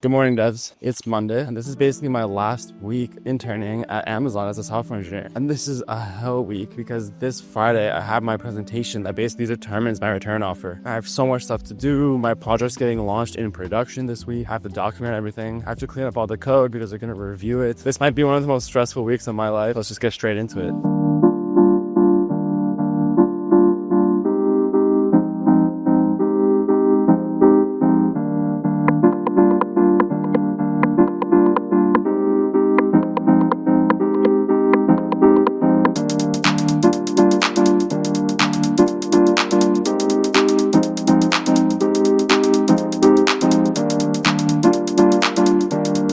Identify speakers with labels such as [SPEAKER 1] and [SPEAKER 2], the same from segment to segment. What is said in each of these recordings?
[SPEAKER 1] Good morning, devs. It's Monday, and this is basically my last week interning at Amazon as a software engineer. And this is a hell week because this Friday I have my presentation that basically determines my return offer. I have so much stuff to do. My project's getting launched in production this week. I have to document everything. I have to clean up all the code because they're going to review it. This might be one of the most stressful weeks of my life. Let's just get straight into it.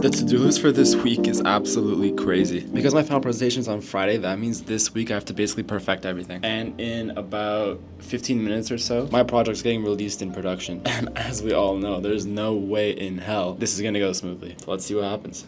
[SPEAKER 1] The to-do list for this week is absolutely crazy. Because my final presentation is on Friday, that means this week I have to basically perfect everything. And in about 15 minutes or so, my project's getting released in production. And as we all know, there's no way in hell this is gonna go smoothly. So let's see what happens.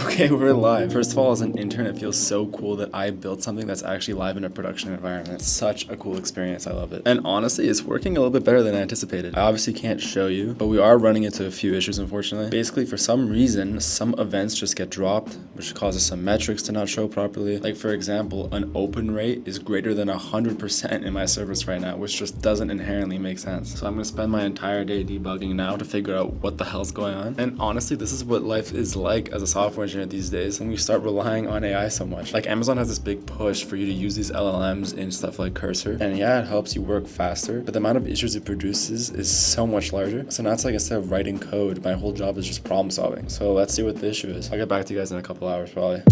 [SPEAKER 1] Okay, we're live. First of all, as an intern, it feels so cool that I built something that's actually live in a production environment. It's such a cool experience. I love it. And honestly, it's working a little bit better than I anticipated. I obviously can't show you, but we are running into a few issues, unfortunately. Basically, for some reason, some events just get dropped, which causes some metrics to not show properly. Like, for example, an open rate is greater than 100% in my service right now, which just doesn't inherently make sense. So I'm gonna spend my entire day debugging now to figure out what the hell's going on. And honestly, this is what life is like as a software engineer these days when we start relying on AI so much. Like, Amazon has this big push for you to use these LLMs in stuff like Cursor, and yeah, it helps you work faster, but the amount of issues it produces is so much larger. So now it's like, instead of writing code, my whole job is just problem solving. So let's see what the issue is. I'll get back to you guys in a couple hours probably.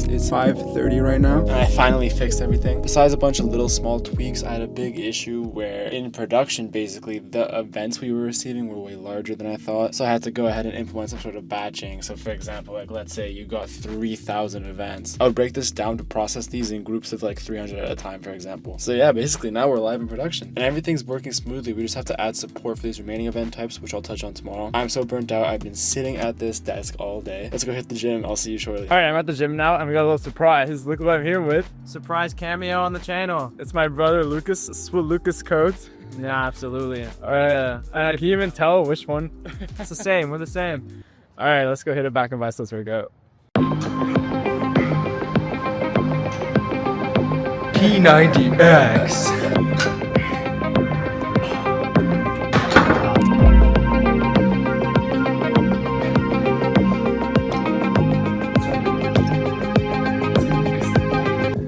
[SPEAKER 1] It's 5:30 right now, and I finally fixed everything. Besides a bunch of little small tweaks, I had a big issue where in production, basically, the events we were receiving were way larger than I thought. So I had to go ahead and implement some sort of batching. So for example, like, let's say you got 3,000 events. I would break this down to process these in groups of like 300 at a time, for example. So yeah, basically now we're live in production and everything's working smoothly. We just have to add support for these remaining event types, which I'll touch on tomorrow. I'm so burnt out. I've been sitting at this desk all day. Let's go hit the gym. I'll see you shortly. All right, I'm at the gym now and we got a little surprise. Look what I'm here with.
[SPEAKER 2] Surprise cameo on the channel.
[SPEAKER 1] It's my brother Lucas. Lucas codes.
[SPEAKER 2] Yeah, absolutely.
[SPEAKER 1] Can you even tell which one?
[SPEAKER 2] It's the same. We're the same.
[SPEAKER 1] All right, let's go hit it back and buy stuff. Let's go.
[SPEAKER 2] P90X.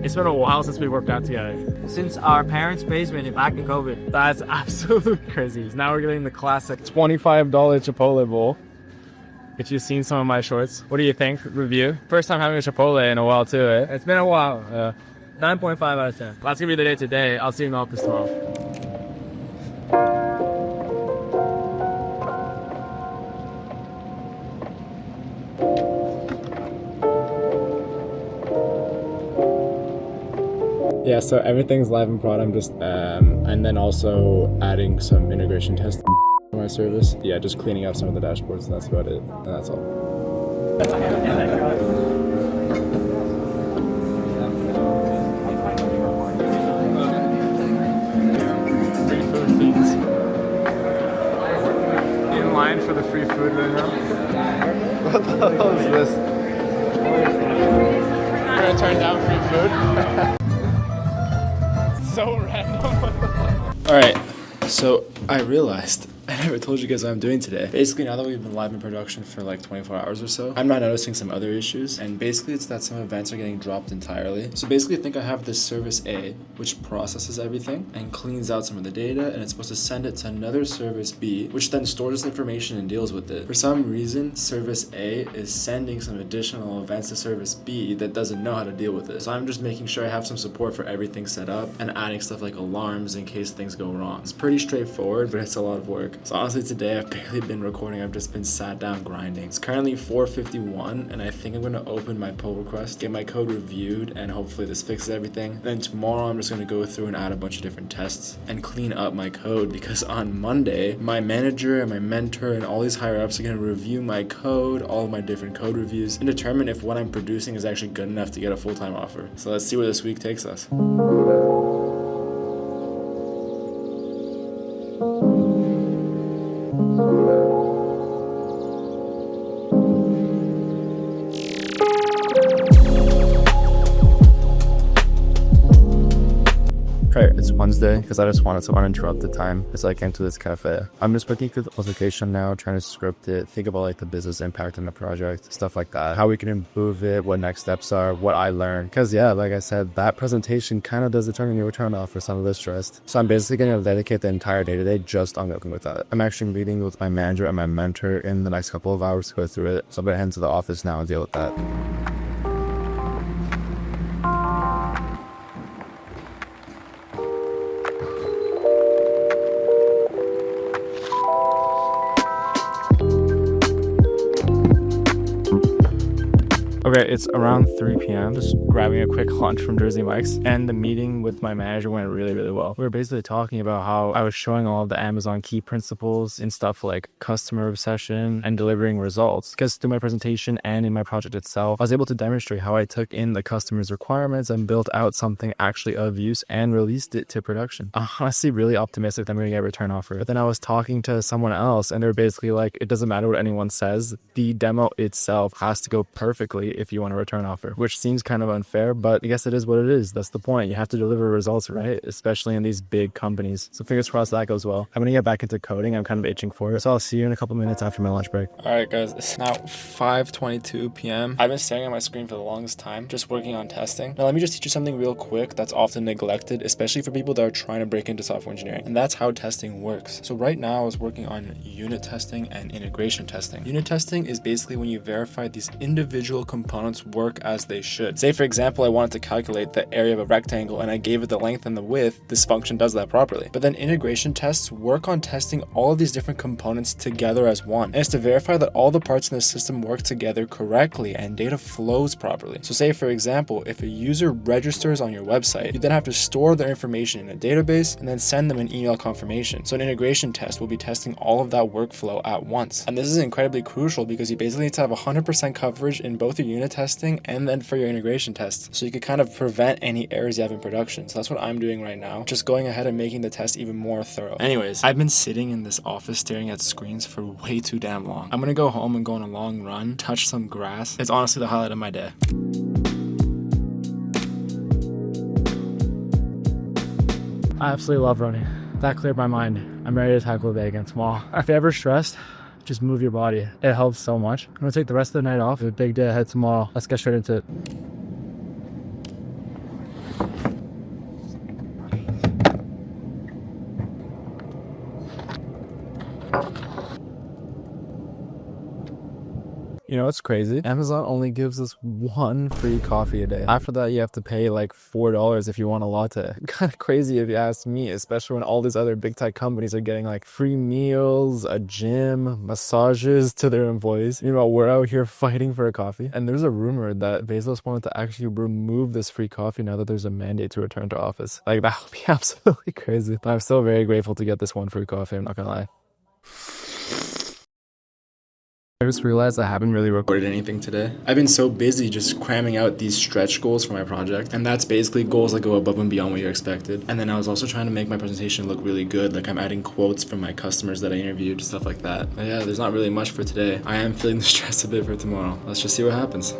[SPEAKER 1] It's been a while since we worked out together.
[SPEAKER 2] Since our parents' basement back in COVID.
[SPEAKER 1] That's absolutely crazy. Now we're getting the classic $25 Chipotle bowl. If you've seen some of my shorts, what do you think? Review. First time having a Chipotle in a while too, eh?
[SPEAKER 2] It's been a while. 9.5 out of 10.
[SPEAKER 1] That's gonna be the day today. I'll see you in the office tomorrow. Yeah, so everything's live in prod. I'm just and then also adding some integration tests to my service. Yeah, just cleaning up some of the dashboards, and that's about it. And that's all. Free food feeds. In line for the free food right now. What the hell is this? We're gonna turn down free food. So random. All right, so I realized I never told you guys what I'm doing today. Basically, now that we've been live in production for like 24 hours or so, I'm not noticing some other issues. And basically, it's that some events are getting dropped entirely. So basically, I think I have this service A, which processes everything and cleans out some of the data, and it's supposed to send it to another service B, which then stores this information and deals with it. For some reason, service A is sending some additional events to service B that doesn't know how to deal with it. So I'm just making sure I have some support for everything set up and adding stuff like alarms in case things go wrong. It's pretty straightforward, but it's a lot of work. work. So honestly, today I've barely been recording. I've just been sat down grinding. It's currently 4:51, and I think I'm gonna open my pull request, get my code reviewed, and hopefully this fixes everything. Then tomorrow I'm just gonna go through and add a bunch of different tests and clean up my code, because on Monday, my manager and my mentor and all these higher ups are gonna review my code, all of my different code reviews, and determine if what I'm producing is actually good enough to get a full-time offer. So let's see where this week takes us.
[SPEAKER 3] Okay, it's Wednesday because I just wanted some uninterrupted time as I came to this cafe. I'm just working through the application now, trying to script it, think about like the business impact on the project, stuff like that, how we can improve it, what next steps are, what I learned. Because yeah, like I said, that presentation kind of does determine your return offer, so I'm a little stressed. So I'm basically going to dedicate the entire day today just on working with that. I'm actually meeting with my manager and my mentor in the next couple of hours to go through it. So I'm going to head to the office now and deal with that. Okay, it's around 3 p.m. Just grabbing a quick lunch from Jersey Mike's, and the meeting with my manager went really well. We were basically talking about how I was showing all of the Amazon key principles in stuff like customer obsession and delivering results. Because through my presentation and in my project itself, I was able to demonstrate how I took in the customer's requirements and built out something actually of use and released it to production. I'm honestly really optimistic that I'm going to get a return offer. But then I was talking to someone else, and they're basically like, it doesn't matter what anyone says, the demo itself has to go perfectly if you want a return offer, which seems kind of unfair, but I guess it is what it is. That's the point. You have to deliver results, right? Especially in these big companies. So fingers crossed that goes well. I'm gonna get back into coding. I'm kind of itching for it. So I'll see you in a couple minutes after my lunch break.
[SPEAKER 1] All right, guys, it's now 5:22 p.m. I've been staring at my screen for the longest time, just working on testing. Now, let me just teach you something real quick that's often neglected, especially for people that are trying to break into software engineering, and that's how testing works. So right now, I was working on unit testing and integration testing. Unit testing is basically when you verify these individual components work as they should. Say, for example, I wanted to calculate the area of a rectangle and I gave it the length and the width. This function does that properly. But then integration tests work on testing all of these different components together as one. And it's to verify that all the parts in the system work together correctly and data flows properly. So say, for example, if a user registers on your website, you then have to store their information in a database and then send them an email confirmation. So an integration test will be testing all of that workflow at once. And this is incredibly crucial because you basically need to have 100% coverage in both your unit testing and then for your integration tests, so you could kind of prevent any errors you have in production. So that's what I'm doing right now, just going ahead and making the test even more thorough. Anyways, I've been sitting in this office staring at screens for way too damn long. I'm gonna go home and go on a long run, touch some grass. It's honestly the highlight of my day.
[SPEAKER 2] I absolutely love running. That cleared my mind. I'm ready to tackle the day again tomorrow. If you're ever stressed, just move your body. It helps so much. I'm gonna take the rest of the night off. It's a big day ahead tomorrow. Let's get straight into it.
[SPEAKER 3] You know what's crazy? Amazon only gives us one free coffee a day. After that, you have to pay like $4 if you want a latte. Kind of crazy if you ask me, especially when all these other big tech companies are getting like free meals, a gym, massages to their employees. Meanwhile, we're out here fighting for a coffee. And there's a rumor that Bezos wanted to actually remove this free coffee now that there's a mandate to return to office. Like, that would be absolutely crazy. But I'm still very grateful to get this one free coffee, I'm not gonna lie. I just realized I haven't really recorded
[SPEAKER 1] Anything today. I've been so busy just cramming out these stretch goals for my project, and that's basically goals that go above and beyond what you're expected. And then I was also trying to make my presentation look really good, like I'm adding quotes from my customers that I interviewed, stuff like that. But yeah, there's not really much for today. I am feeling the stress a bit for tomorrow. Let's just see what happens.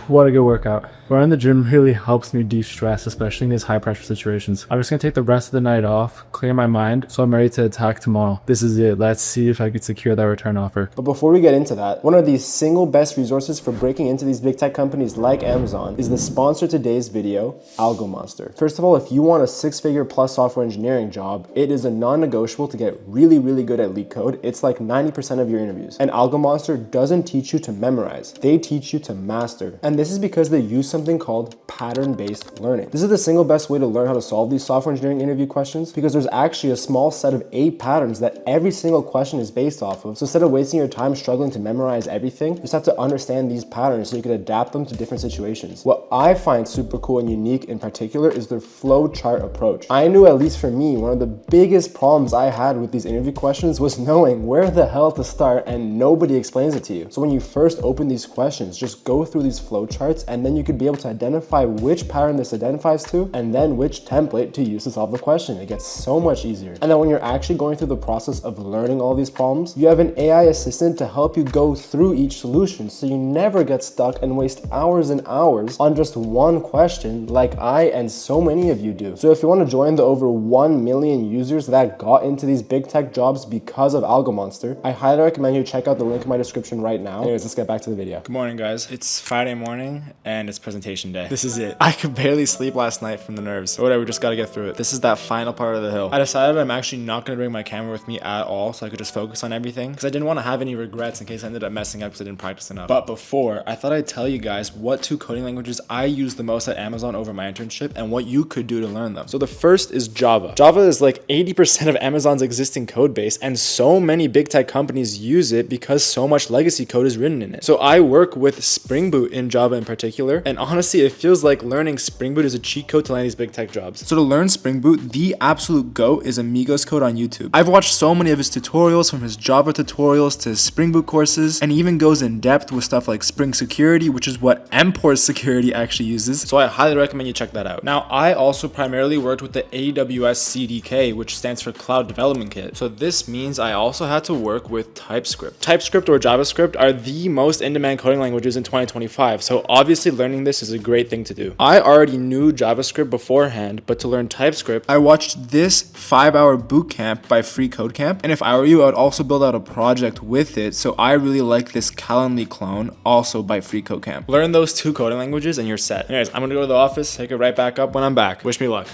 [SPEAKER 2] What a good workout. Running in the gym really helps me de-stress, especially in these high pressure situations. I'm just gonna take the rest of the night off, clear my mind, so I'm ready to attack tomorrow. This is it. Let's see if I can secure that return offer.
[SPEAKER 4] But before we get into that, one of the single best resources for breaking into these big tech companies like Amazon is the sponsor of today's video, AlgoMonster. First of all, if you want a 6-figure plus software engineering job, it is a non-negotiable to get really, really good at leak code. It's like 90% of your interviews. And AlgoMonster doesn't teach you to memorize. They teach you to master. And this is because they use something called pattern-based learning. This is the single best way to learn how to solve these software engineering interview questions because there's actually a small set of 8 patterns that every single question is based off of. So instead of wasting your time struggling to memorize everything, you just have to understand these patterns so you can adapt them to different situations. What I find super cool and unique in particular is their flow chart approach. I knew, at least for me, one of the biggest problems I had with these interview questions was knowing where the hell to start, and nobody explains it to you. So when you first open these questions, just go through these flow charts, and then you could be able to identify which pattern this identifies to and then which template to use to solve the question. It gets so much easier. And then when you're actually going through the process of learning all these problems, you have an AI assistant to help you go through each solution so you never get stuck and waste hours and hours on just one question like I and so many of you do. So if you want to join the over 1 million users that got into these big tech jobs because of AlgoMonster, I highly recommend you check out the link in my description right now. Anyways, let's get back to the video.
[SPEAKER 1] Good morning, guys. It's Friday morning and it's presentation day. This is it. I could barely sleep last night from the nerves. But whatever, we just gotta get through it. This is that final part of the hill. I decided I'm actually not gonna bring my camera with me at all so I could just focus on everything because I didn't want to have any regrets in case I ended up messing up because I didn't practice enough. But before, I thought I'd tell you guys what 2 coding languages I use the most at Amazon over my internship and what you could do to learn them. So the first is Java. Java is like 80% of Amazon's existing code base, and so many big tech companies use it because so much legacy code is written in it. So I work with Spring Boot in Java in particular, and honestly, it feels like learning Spring Boot is a cheat code to land these big tech jobs. So to learn Spring Boot, the absolute GOAT is Amigos Code on YouTube. I've watched so many of his tutorials, from his Java tutorials to his Spring Boot courses, and he even goes in depth with stuff like Spring Security, which is what Mpor's security actually uses. So I highly recommend you check that out. Now, I also primarily worked with the AWS CDK, which stands for Cloud Development Kit. So this means I also had to work with TypeScript. TypeScript or JavaScript are the most in-demand coding languages in 2025. So obviously learning this is a great thing to do. I already knew JavaScript beforehand, but to learn TypeScript, I watched this 5-hour bootcamp by Free Code Camp. And if I were you, I would also build out a project with it. So I really like this Calendly clone, also by Free Code Camp. Learn those 2 coding languages and you're set. Anyways, I'm gonna go to the office, take it right back up when I'm back. Wish me luck.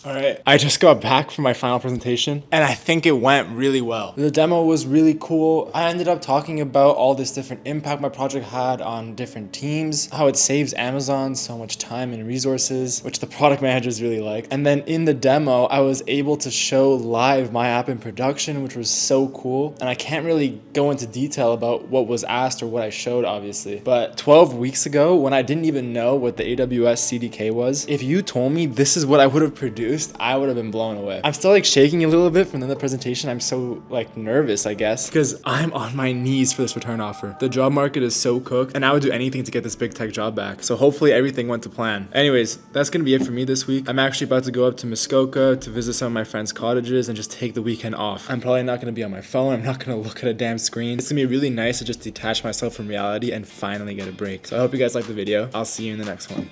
[SPEAKER 1] All right, I just got back from my final presentation and I think it went really well. The demo was really cool. I ended up talking about all this different impact my project had on different teams, how it saves Amazon so much time and resources, which the product managers really liked. And then in the demo, I was able to show live my app in production, which was so cool. And I can't really go into detail about what was asked or what I showed, obviously. But 12 weeks ago, when I didn't even know what the AWS CDK was, if you told me this is what I would have produced, I would have been blown away. I'm still like shaking a little bit from the presentation. I'm so like nervous, I guess, because I'm on my knees for this return offer. The job market is so cooked and I would do anything to get this big tech job back. So hopefully everything went to plan. Anyways, that's gonna be it for me this week. I'm actually about to go up to Muskoka to visit some of my friends' cottages and just take the weekend off. I'm probably not gonna be on my phone. I'm not gonna look at a damn screen. It's gonna be really nice to just detach myself from reality and finally get a break. So I hope you guys liked the video. I'll see you in the next one.